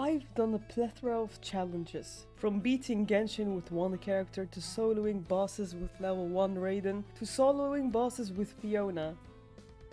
I've done a plethora of challenges, from beating Genshin with one character to soloing bosses with level 1 Raiden to soloing bosses with Fiona.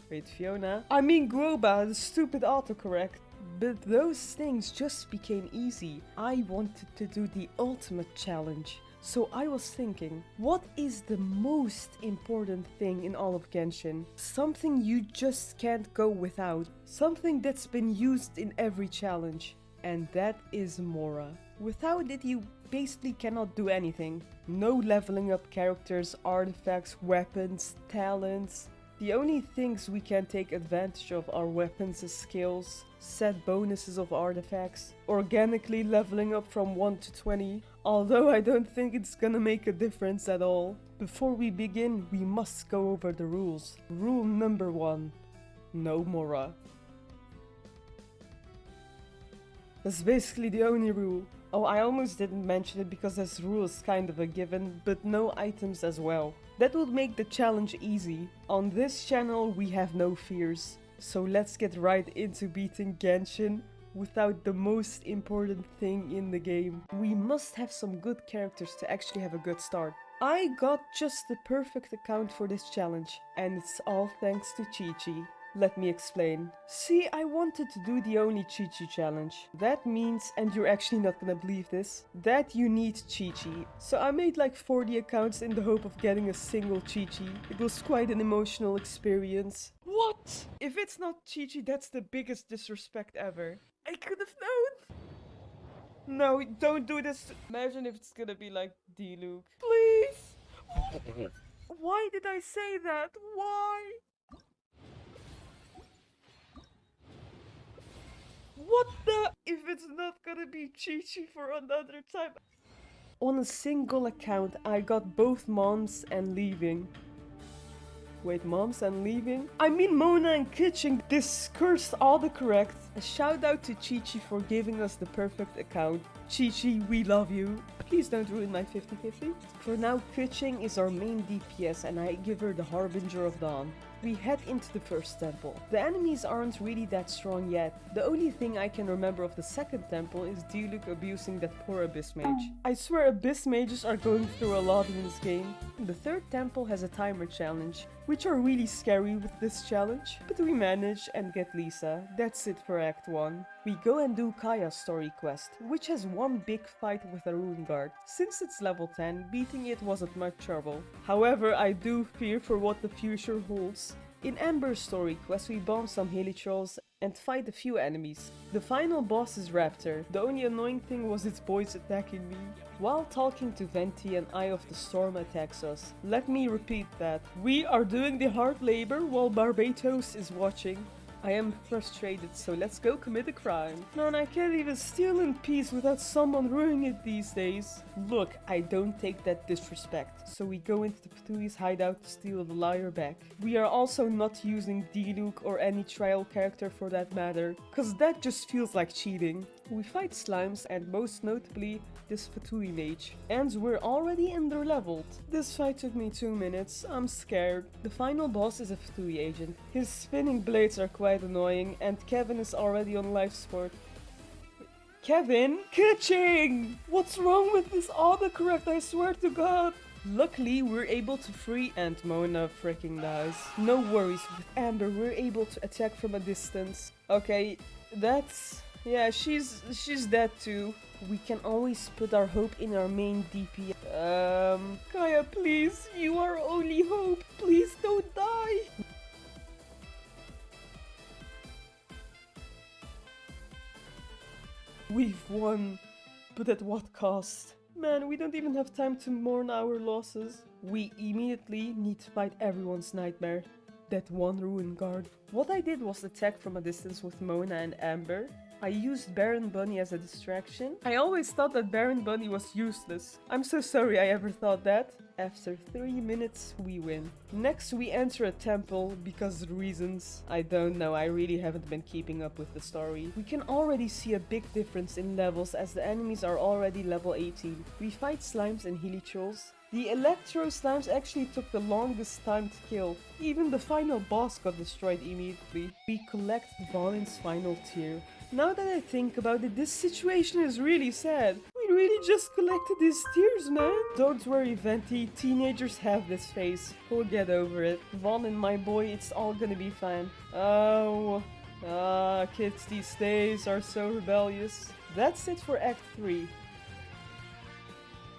Wait, Fiona? I mean Groba, the stupid autocorrect. But those things just became easy. I wanted to do the ultimate challenge. So I was thinking, what is the most important thing in all of Genshin? Something you just can't go without. Something that's been used in every challenge. And that is Mora. Without it you basically cannot do anything. No leveling up characters, artifacts, weapons, talents. The only things we can take advantage of are weapons and skills, set bonuses of artifacts, organically leveling up from 1 to 20, although I don't think it's gonna make a difference at all. Before we begin, we must go over the rules. Rule number 1. No Mora. That's basically the only rule. Oh, I almost didn't mention it because this rule is kind of a given, but no items as well. That would make the challenge easy. On this channel we have no fears. So let's get right into beating Genshin without the most important thing in the game. We must have some good characters to actually have a good start. I got just the perfect account for this challenge, and it's all thanks to Chi-Chi. Let me explain. See, I wanted to do the only Chi-Chi challenge. That means, and you're actually not gonna believe this, that you need Chi-Chi. So I made like 40 accounts in the hope of getting a single Chi-Chi. It was quite an emotional experience. What? If it's not Chi-Chi, that's the biggest disrespect ever. I could have known. No, don't do this. Imagine if it's gonna be like D-Luke. Please. Why did I say that? Why? What the? If it's not gonna be Chi-Chi for another time. On a single account, I got both moms and leaving. Wait, moms and leaving? I mean Mona and Kitching. This cursed autocorrect. A shout out to Chi-Chi for giving us the perfect account. Chi-Chi, we love you. Please don't ruin my 50-50. For now, Kitching is our main DPS and I give her the Harbinger of Dawn. We head into the first temple. The enemies aren't really that strong yet. The only thing I can remember of the second temple is D-Luke abusing that poor Abyss Mage. I swear Abyss Mages are going through a lot in this game. The third temple has a timer challenge, which are really scary with this challenge. But we manage and get Lisa. That's it for Act 1. We go and do Kaya's story quest, which has one big fight with a rune guard. Since it's level 10, beating it wasn't much trouble. However, I do fear for what the future holds. In Amber's story quest we bomb some hilichurls and fight a few enemies. The final boss is Raptor. The only annoying thing was its boys attacking me. While talking to Venti, an Eye of the Storm attacks us. Let me repeat that. We are doing the hard labor while Barbatos is watching. I am frustrated, so let's go commit a crime. Man, I can't even steal in peace without someone ruining it these days. Look, I don't take that disrespect. So we go into the Patui's hideout to steal the lyre back. We are also not using D-Luke or any trial character for that matter, cause that just feels like cheating. We fight slimes and most notably this Fatui mage. And we're already underleveled. This fight took me 2 minutes, I'm scared. The final boss is a Fatui agent. His spinning blades are quite annoying and Kevin is already on life support. Kevin? Kitching! What's wrong with this autocorrect, I swear to God! Luckily, we're able to free and Mona freaking dies. No worries, with Amber we're able to attack from a distance. Okay, that's... yeah, she's dead too. We can always put our hope in our main DP. Kaya, please, you are our only hope. Please don't die. We've won, but at what cost? Man, we don't even have time to mourn our losses. We immediately need to fight everyone's nightmare. That one ruin guard. What I did was attack from a distance with Mona and Amber. I used Baron Bunny as a distraction. I always thought that Baron Bunny was useless. I'm so sorry I ever thought that. After 3 minutes, we win. Next, we enter a temple because reasons. I don't know, I really haven't been keeping up with the story. We can already see a big difference in levels as the enemies are already level 18. We fight slimes and hilichurls. The Electro Slimes actually took the longest time to kill. Even the final boss got destroyed immediately. We collect Valen's final tear. Now that I think about it, this situation is really sad. We really just collected his tears, man. Don't worry, Venti. Teenagers have this phase. We'll get over it. Vaughn and my boy, it's all gonna be fine. Oh. Kids these days are so rebellious. That's it for Act 3.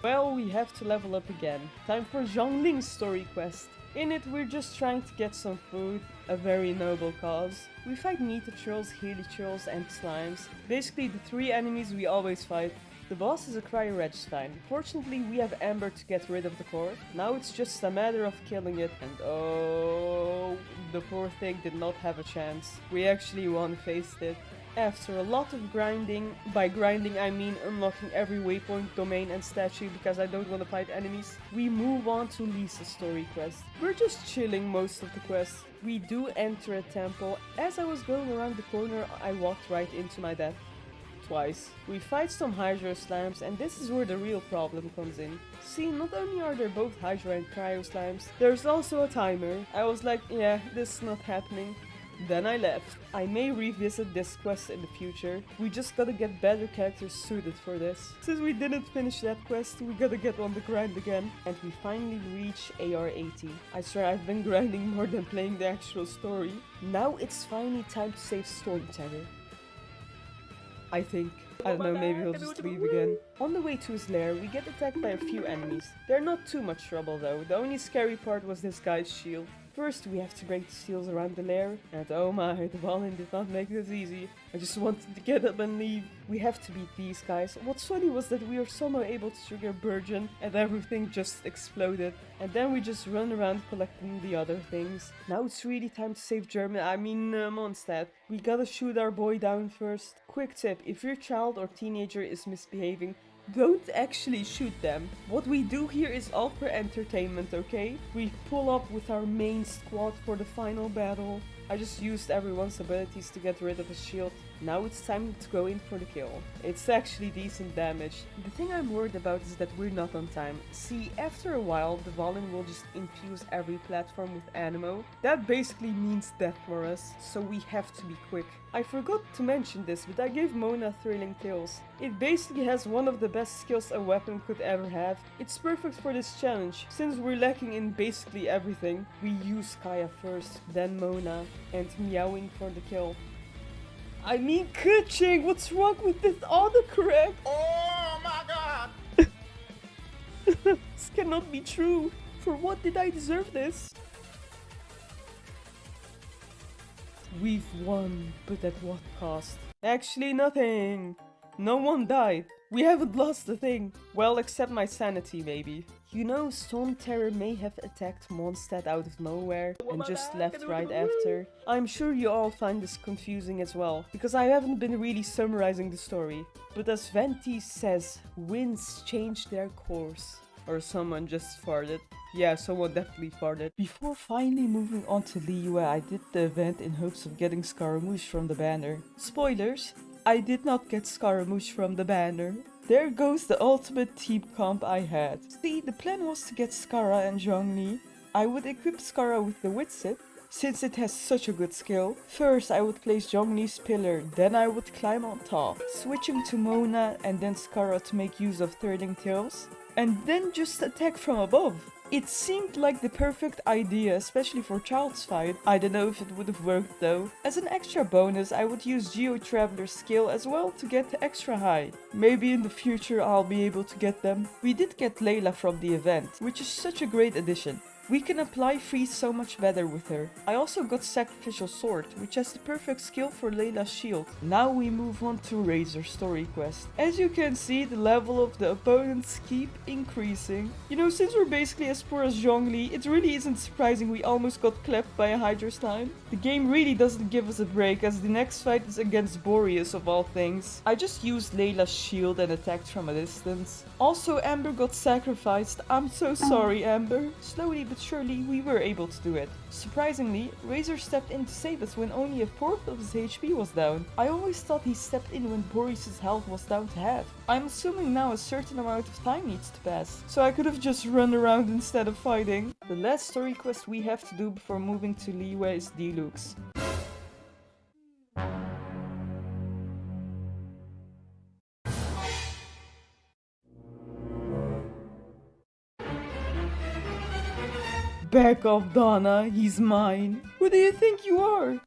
Well, we have to level up again. Time for Zhongling's story quest. In it, we're just trying to get some food, a very noble cause. We fight Nita trolls, Healy trolls, and slimes. Basically the 3 enemies we always fight. The boss is a Cryoregstein. Fortunately, we have Amber to get rid of the core. Now it's just a matter of killing it, and oh, the poor thing did not have a chance. We actually one-faced it. After a lot of grinding, by grinding I mean unlocking every waypoint, domain and statue because I don't want to fight enemies, we move on to Lisa's story quest. We're just chilling most of the quests. We do enter a temple. As I was going around the corner, I walked right into my death. Twice. We fight some Hydro Slimes, and this is where the real problem comes in. See, not only are there both Hydro and Cryo Slimes, there's also a timer. I was like, yeah, this is not happening. Then I left. I may revisit this quest in the future. We just gotta get better characters suited for this. Since we didn't finish that quest, we gotta get on the grind again. And we finally reach AR 80. I swear I've been grinding more than playing the actual story. Now it's finally time to save Stormterror. I think. I don't know, maybe he'll just leave again. On the way to his lair, we get attacked by a few enemies. They're not too much trouble though. The only scary part was this guy's shield. First, we have to break the seals around the lair, and oh my, the Valin did not make this easy. I just wanted to get up and leave. We have to beat these guys. What's funny was that we were somehow able to trigger Burgeon, and everything just exploded. And then we just run around collecting the other things. Now it's really time to save Mondstadt. We gotta shoot our boy down first. Quick tip, if your child or teenager is misbehaving, don't actually shoot them. What we do here is all for entertainment, okay? We pull up with our main squad for the final battle. I just used everyone's abilities to get rid of his shield. Now it's time to go in for the kill. It's actually decent damage. The thing I'm worried about is that we're not on time. See, after a while, the Valin will just infuse every platform with Animo. That basically means death for us, so we have to be quick. I forgot to mention this, but I gave Mona Thrilling Tales. It basically has one of the best skills a weapon could ever have. It's perfect for this challenge. Since we're lacking in basically everything, we use Kaya first, then Mona, and Meowing for the kill. I mean, Kuching, what's wrong with this autocorrect? Oh my god! This cannot be true. For what did I deserve this? We've won, but at what cost? Actually, nothing. No one died. We haven't lost a thing. Well, except my sanity, maybe. You know, Stormterror may have attacked Mondstadt out of nowhere and just left right after. I'm sure you all find this confusing as well, because I haven't been really summarizing the story. But as Venti says, winds change their course. Or someone just farted. Yeah, someone definitely farted. Before finally moving on to Liyue, I did the event in hopes of getting Scaramouche from the banner. Spoilers! I did not get Scaramouche from the banner. There goes the ultimate team comp I had. See, the plan was to get Scara and Zhongli. I would equip Scara with the Witsit, since it has such a good skill. First I would place Zhongli's pillar, then I would climb on top, switching to Mona and then Scara to make use of Thrilling Tales, and then just attack from above. It seemed like the perfect idea, especially for Child's Fight. I don't know if it would have worked though. As an extra bonus, I would use Geo Traveler's skill as well to get extra high. Maybe in the future I'll be able to get them. We did get Layla from the event, which is such a great addition. We can apply freeze so much better with her. I also got Sacrificial Sword, which has the perfect skill for Layla's shield. Now we move on to Razor's story quest. As you can see, the level of the opponents keep increasing. You know, since we're basically as poor as Zhongli, it really isn't surprising we almost got clapped by a Hydro Slime. The game really doesn't give us a break, as the next fight is against Boreas of all things. I just used Layla's shield and attacked from a distance. Also, Amber got sacrificed. I'm so sorry, Amber. Slowly but surely we were able to do it. Surprisingly, Razor stepped in to save us when only a fourth of his HP was down. I always thought he stepped in when Boreas' health was down to half. I'm assuming now a certain amount of time needs to pass, so I could have just run around instead of fighting. The last story quest we have to do before moving to Liyue is Deluxe. Back off, Donna. He's mine. Who do you think you are?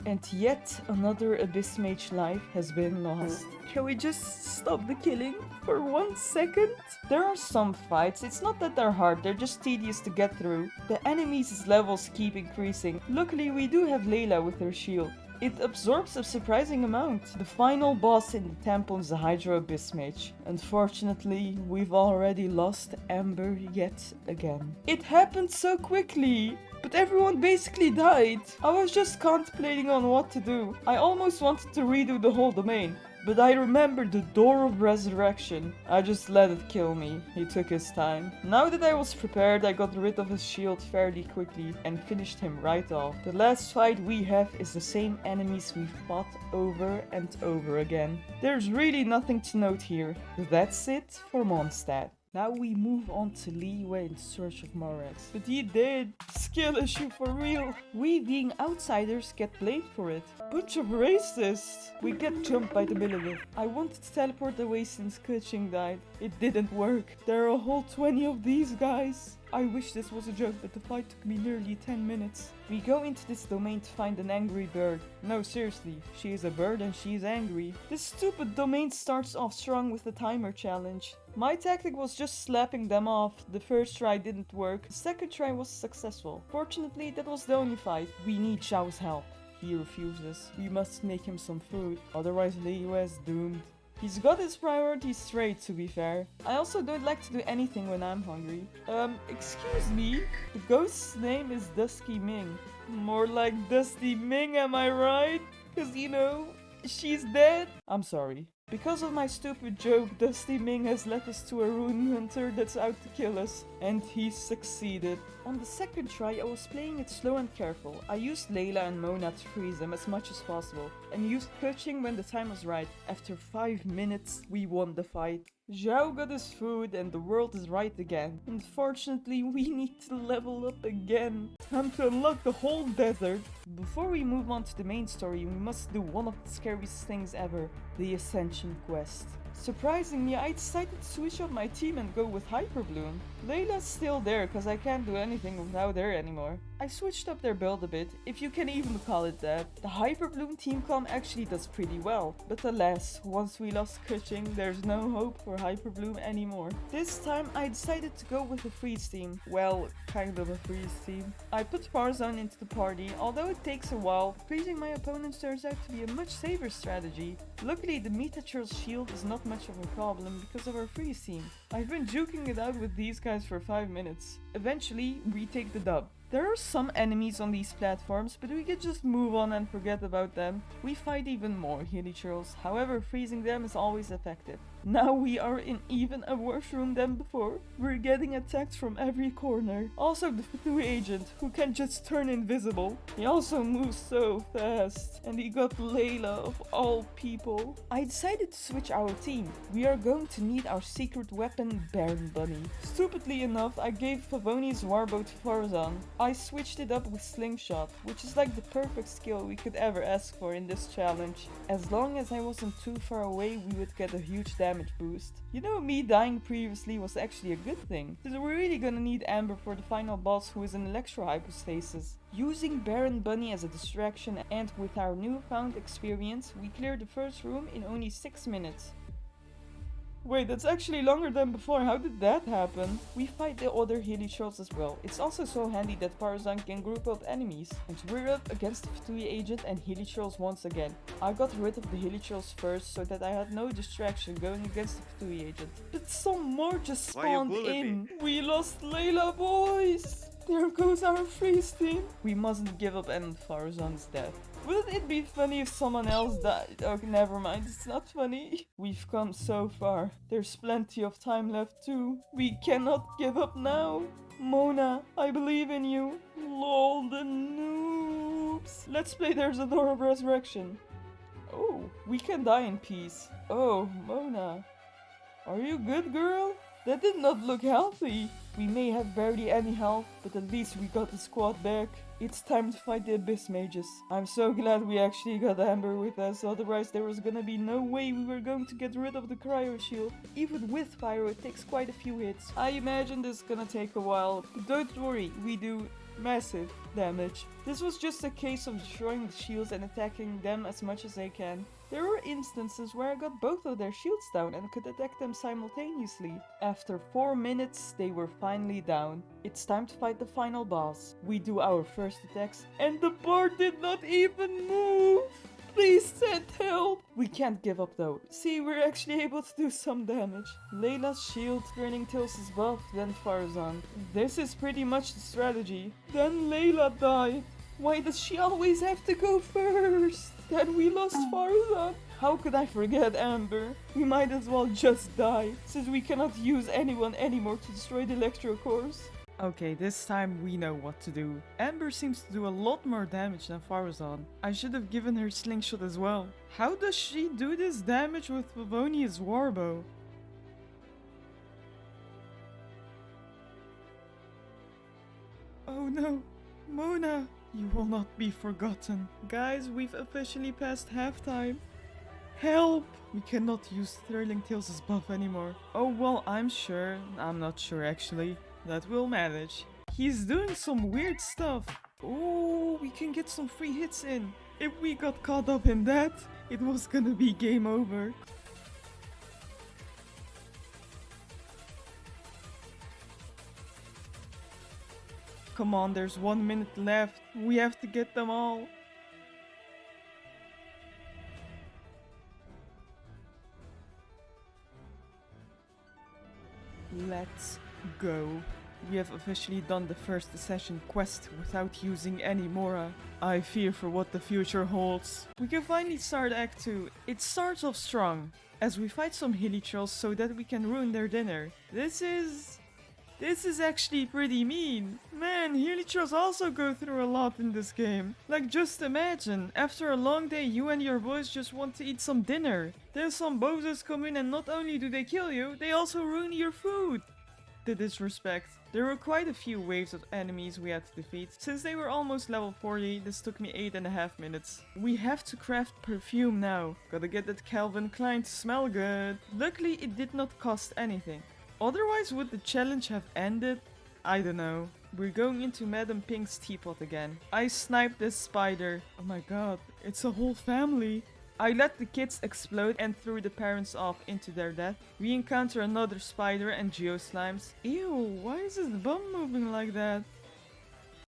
And yet another Abyss Mage life has been lost. Can we just stop the killing for 1 second? There are some fights, it's not that they're hard, they're just tedious to get through. The enemies' levels keep increasing. Luckily we do have Layla with her shield. It absorbs a surprising amount. The final boss in the temple is the Hydro Abyss Mage. Unfortunately, we've already lost Amber yet again. It happened so quickly! But everyone basically died. I was just contemplating on what to do. I almost wanted to redo the whole domain. But I remembered the Door of Resurrection. I just let it kill me. He took his time. Now that I was prepared, I got rid of his shield fairly quickly and finished him right off. The last fight we have is the same enemies we fought over and over again. There's really nothing to note here. That's it for Mondstadt. Now we move on to Liyue in search of Morax. But he did! Skill issue for real! We being outsiders get blamed for it. Bunch of racists! We get jumped by the Millilith. I wanted to teleport away since Kuching died. It didn't work. There are a whole 20 of these guys. I wish this was a joke, but the fight took me nearly 10 minutes. We go into this domain to find an angry bird. No, seriously, she is a bird and she is angry. This stupid domain starts off strong with the timer challenge. My tactic was just slapping them off. The first try didn't work. The second try was successful. Fortunately, that was the only fight. We need Zhao's help. He refuses. We must make him some food, otherwise Liyue is doomed. He's got his priorities straight, to be fair. I also don't like to do anything when I'm hungry. Excuse me? The ghost's name is Dusky Ming. More like Dusty Ming, am I right? Cause you know, she's dead. I'm sorry. Because of my stupid joke, Dusty Ming has led us to a rune hunter that's out to kill us. And he succeeded. On the second try, I was playing it slow and careful. I used Layla and Mona to freeze them as much as possible. And used Kuching when the time was right. After 5 minutes, we won the fight. Zhao got his food and the world is right again. Unfortunately, we need to level up again. Time to unlock the whole desert. Before we move on to the main story, we must do one of the scariest things ever. The Ascension quest. Surprisingly, I decided to switch up my team and go with Hyperbloom. Layla's still there cause I can't do anything without her anymore. I switched up their build a bit, if you can even call it that. The Hyperbloom team com actually does pretty well, but alas, once we lost Kuching, there's no hope for Hyperbloom anymore. This time I decided to go with a freeze team. Well, kind of a freeze team. I put Farzone into the party, although it takes a while, freezing my opponents turns out to be a much safer strategy. Luckily the Metachurl's shield is not much of a problem because of our freeze team. I've been juking it out with these guys for 5 minutes. Eventually, we take the dub. There are some enemies on these platforms, but we could just move on and forget about them. We fight even more Hilichurls, however freezing them is always effective. Now we are in even a worse room than before. We're getting attacked from every corner. Also the Fatui agent, who can just turn invisible. He also moves so fast. And he got Layla of all people. I decided to switch our team. We are going to need our secret weapon, Baron Bunny. Stupidly enough, I gave Favoni's warbow to Farzan. I switched it up with Slingshot, which is like the perfect skill we could ever ask for in this challenge. As long as I wasn't too far away, we would get a huge damage boost. You know, me dying previously was actually a good thing, because we're really gonna need Amber for the final boss, who is in Electro Hypostasis. Using Baron Bunny as a distraction and with our newfound experience, we cleared the first room in only 6 minutes. Wait, that's actually longer than before. How did that happen? We fight the other Hilichurls as well. It's also so handy that Farzan can group up enemies. And we're up against the Fatui agent and Hilichurls once again. I got rid of the Hilichurls first so that I had no distraction going against the Fatui agent. But some more just spawned in. We lost Layla, boys! There goes our freeze team. We mustn't give up and Farzan's death. Wouldn't it be funny if someone else died? Oh, never mind, it's not funny. We've come so far. There's plenty of time left too. We cannot give up now. Mona, I believe in you. Lol, the noobs. Let's play There's a Door of Resurrection. Oh, we can die in peace. Oh, Mona. Are you good, girl? That did not look healthy. We may have barely any health, but at least we got the squad back. It's time to fight the Abyss Mages. I'm so glad we actually got Amber with us, otherwise there was gonna be no way we were going to get rid of the Cryo Shield. Even with Pyro, it takes quite a few hits. I imagine this is gonna take a while, but don't worry, we do massive damage. This was just a case of destroying the shields and attacking them as much as they can. There were instances where I got both of their shields down and could attack them simultaneously. After 4 minutes, they were finally down. It's time to fight the final boss. We do our first attacks and the board did not even move! Please send help! We can't give up though. See, we're actually able to do some damage. Layla's shield turning Tils's buff, then Farazan. This is pretty much the strategy. Then Layla died. Why does she always have to go first? Then we lost Farazan. How could I forget Amber? We might as well just die, since we cannot use anyone anymore to destroy the electro cores. Okay, this time we know what to do. Amber seems to do a lot more damage than Farazan. I should have given her slingshot as well. How does she do this damage with Favonia's warbow? Oh no, Mona! You will not be forgotten. Guys, we've officially passed halftime. Help! We cannot use Thrilling Tales' buff anymore. Oh well, I'm not sure actually, that we'll manage. He's doing some weird stuff. Oh, we can get some free hits in. If we got caught up in that, it was gonna be game over. Come on, there's 1 minute left. We have to get them all. Let's go. We have officially done the first Ascension quest without using any Mora. I fear for what the future holds. We can finally start Act 2. It starts off strong, as we fight some hilly trolls so that we can ruin their dinner. This is actually pretty mean. Man, Helichos also go through a lot in this game. Like, just imagine, after a long day you and your boys just want to eat some dinner. Then some bozos come in and not only do they kill you, they also ruin your food. The disrespect. There were quite a few waves of enemies we had to defeat. Since they were almost level 40, this took me 8.5 minutes. We have to craft perfume now. Gotta get that Calvin Klein to smell good. Luckily, it did not cost anything. Otherwise, would the challenge have ended? I don't know. We're going into Madam Pink's teapot again. I sniped this spider. Oh my god, it's a whole family. I let the kids explode and threw the parents off into their death. We encounter another spider and geoslimes. Ew, why is his bum moving like that?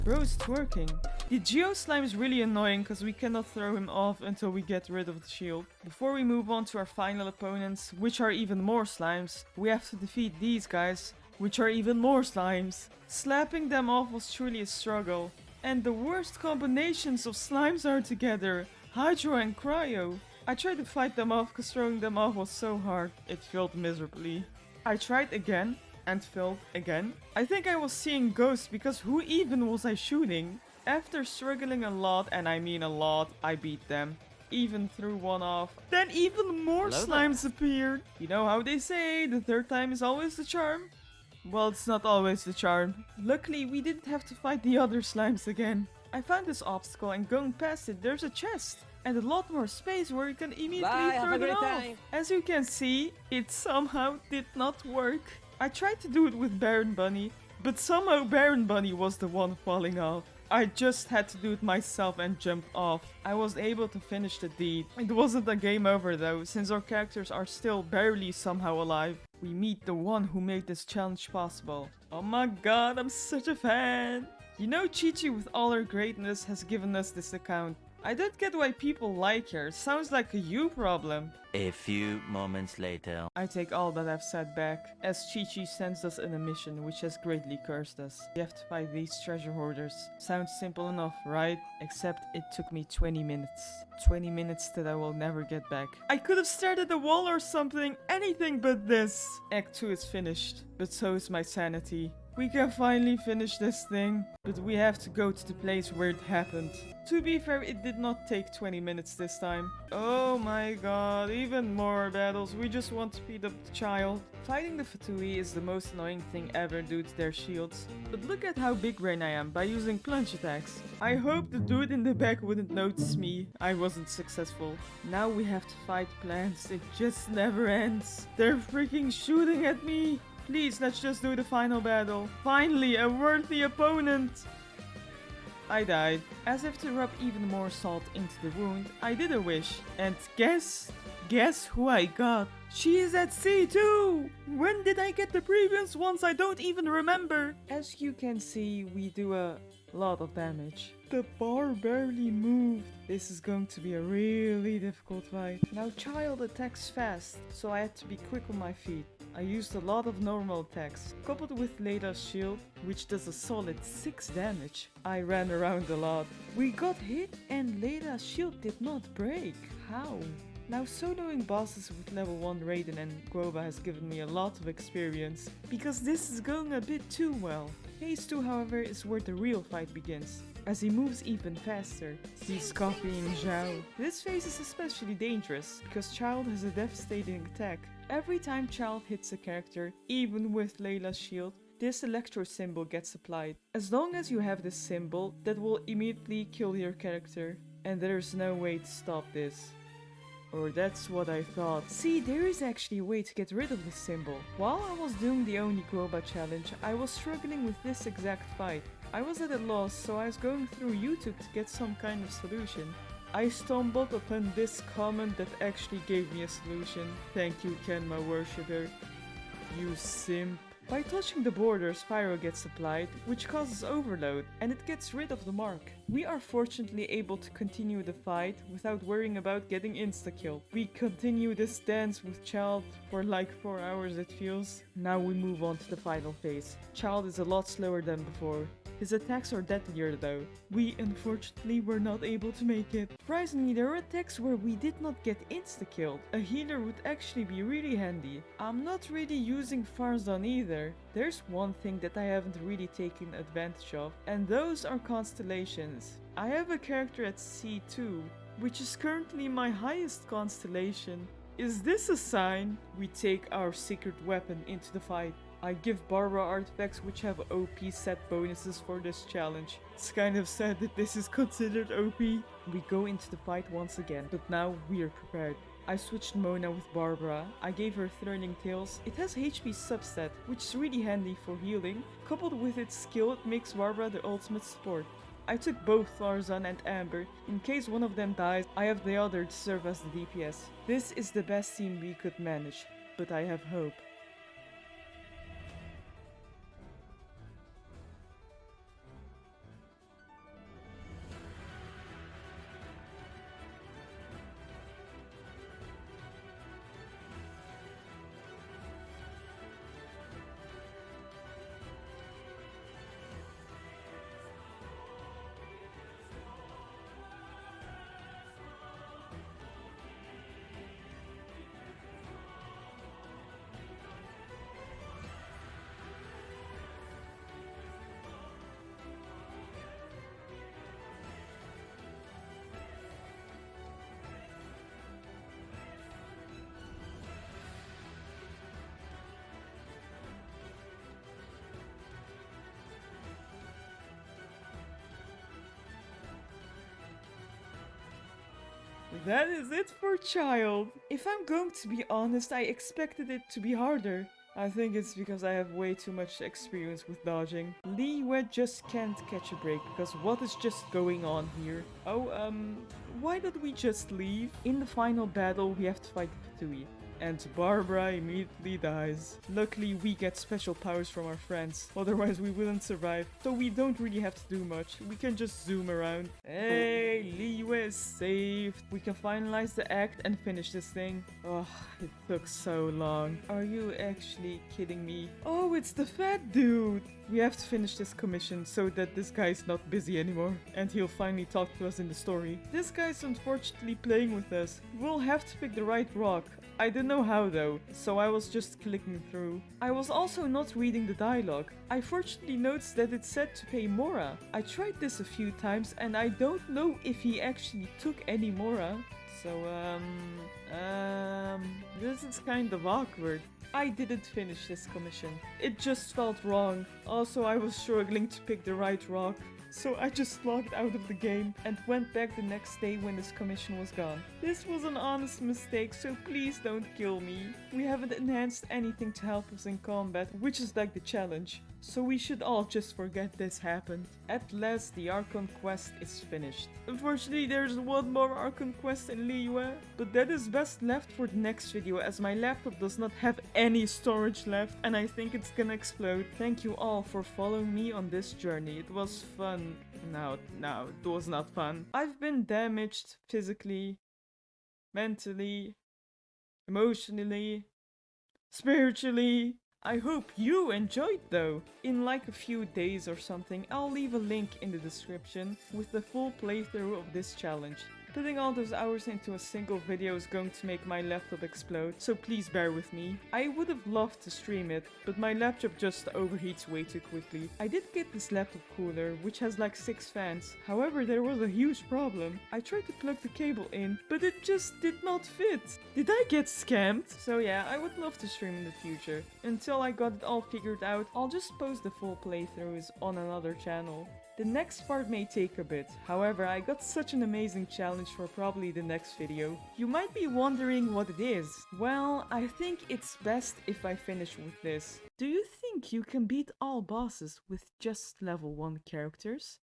Bro is twerking. The geoslime is really annoying because we cannot throw him off until we get rid of the shield. Before we move on to our final opponents, which are even more slimes, we have to defeat these guys, which are even more slimes. Slapping them off was truly a struggle. And the worst combinations of slimes are together. Hydro and Cryo. I tried to fight them off because throwing them off was so hard. It failed miserably. I tried again. And failed again. I think I was seeing ghosts because who even was I shooting? After struggling a lot, and I mean a lot, I beat them. Even threw one off. Then even more slimes appeared. You know how they say, the third time is always the charm? Well, it's not always the charm. Luckily, we didn't have to fight the other slimes again. I found this obstacle and going past it, there's a chest. And a lot more space where you can immediately throw it off. As you can see, it somehow did not work. I tried to do it with Baron Bunny, but somehow Baron Bunny was the one falling off. I just had to do it myself and jump off. I was able to finish the deed. It wasn't a game over though, since our characters are still barely somehow alive. We meet the one who made this challenge possible. Oh my god, I'm such a fan! You know, Chi-Chi with all her greatness has given us this account. I don't get why people like her. Sounds like a you problem. A few moments later. I take all that I've said back, as Chi-Chi sends us in a mission which has greatly cursed us. We have to fight these treasure hoarders. Sounds simple enough, right? Except it took me 20 minutes. 20 minutes that I will never get back. I could have started a wall or something, anything but this. Act 2 is finished, but so is my sanity. We can finally finish this thing, but we have to go to the place where it happened. To be fair, it did not take 20 minutes this time. Oh my god, even more battles. We just want to beat up the child. Fighting the Fatui is the most annoying thing ever due to their shields. But look at how big brain I am by using plunge attacks. I hope the dude in the back wouldn't notice me. I wasn't successful. Now we have to fight plants. It just never ends. They're freaking shooting at me. Please, let's just do the final battle. Finally, a worthy opponent! I died. As if to rub even more salt into the wound, I did a wish. And guess who I got? She is at C2! When did I get the previous ones? I don't even remember. As you can see, we do a lot of damage. The bar barely moved. This is going to be a really difficult fight. Now Child attacks fast, so I had to be quick on my feet. I used a lot of normal attacks, coupled with Leida's shield, which does a solid 6 damage. I ran around a lot. We got hit and Leida's shield did not break. How? Now soloing bosses with level 1 Raiden and Groba has given me a lot of experience, because this is going a bit too well. Phase 2 however is where the real fight begins, as he moves even faster. He's copying Zhao. This phase is especially dangerous, because Child has a devastating attack. Every time Child hits a character, even with Layla's shield, this electro symbol gets applied. As long as you have this symbol, that will immediately kill your character. And there's no way to stop this. Or that's what I thought. See, there is actually a way to get rid of this symbol. While I was doing the Oni Groba challenge, I was struggling with this exact fight. I was at a loss, so I was going through YouTube to get some kind of solution. I stumbled upon this comment that actually gave me a solution. Thank you, Kenma worshipper. You simp. By touching the borders, Pyro gets applied, which causes overload, and it gets rid of the mark. We are fortunately able to continue the fight without worrying about getting insta-killed. We continue this dance with Child for like 4 hours it feels. Now we move on to the final phase. Child is a lot slower than before. His attacks are deadlier though. We unfortunately were not able to make it. Surprisingly, there are attacks where we did not get insta-killed. A healer would actually be really handy. I'm not really using Farzan either. There's one thing that I haven't really taken advantage of, and those are constellations. I have a character at C2, which is currently my highest constellation. Is this a sign? We take our secret weapon into the fight. I give Barbara artifacts which have OP set bonuses for this challenge. It's kind of sad that this is considered OP. We go into the fight once again, but now we are prepared. I switched Mona with Barbara. I gave her Thrilling Tales. It has HP substat, which is really handy for healing. Coupled with its skill, it makes Barbara the ultimate support. I took both Tarzan and Amber. In case one of them dies, I have the other to serve as the DPS. This is the best team we could manage, but I have hope. That is it for Child. If I'm going to be honest, I expected it to be harder. I think it's because I have way too much experience with dodging. Lee Wed just can't catch a break because what is just going on here? Oh, why don't we just leave? In the final battle, we have to fight Fatui. And Barbara immediately dies. Luckily, we get special powers from our friends, otherwise we wouldn't survive. So we don't really have to do much, we can just zoom around. Hey, Liyue is saved. We can finalize the act and finish this thing. Oh, it took so long. Are you actually kidding me? Oh, it's the fat dude! We have to finish this commission so that this guy's not busy anymore, and he'll finally talk to us in the story. This guy's unfortunately playing with us. We'll have to pick the right rock. I didn't didn't know how though, so I was just clicking through. I was also not reading the dialogue. I fortunately noticed that it said to pay Mora. I tried this a few times and I don't know if he actually took any Mora. So, this is kind of awkward. I didn't finish this commission. It just felt wrong. Also, I was struggling to pick the right rock. So I just logged out of the game and went back the next day when this commission was gone. This was an honest mistake, so please don't kill me. We haven't enhanced anything to help us in combat, which is like the challenge. So we should all just forget this happened. At last, the Archon quest is finished. Unfortunately, there's one more Archon quest in Liyue, but that is best left for the next video as my laptop does not have any storage left and I think it's gonna explode. Thank you all for following me on this journey. It was fun. No, it was not fun. I've been damaged physically, mentally, emotionally, spiritually. I hope you enjoyed though. In like a few days or something, I'll leave a link in the description with the full playthrough of this challenge. Putting all those hours into a single video is going to make my laptop explode, so please bear with me. I would have loved to stream it, but my laptop just overheats way too quickly. I did get this laptop cooler, which has like 6 fans. However, there was a huge problem. I tried to plug the cable in, but it just did not fit. Did I get scammed? So yeah, I would love to stream in the future. Until I got it all figured out, I'll just post the full playthroughs on another channel. The next part may take a bit, however I got such an amazing challenge for probably the next video. You might be wondering what it is. Well, I think it's best if I finish with this. Do you think you can beat all bosses with just level 1 characters?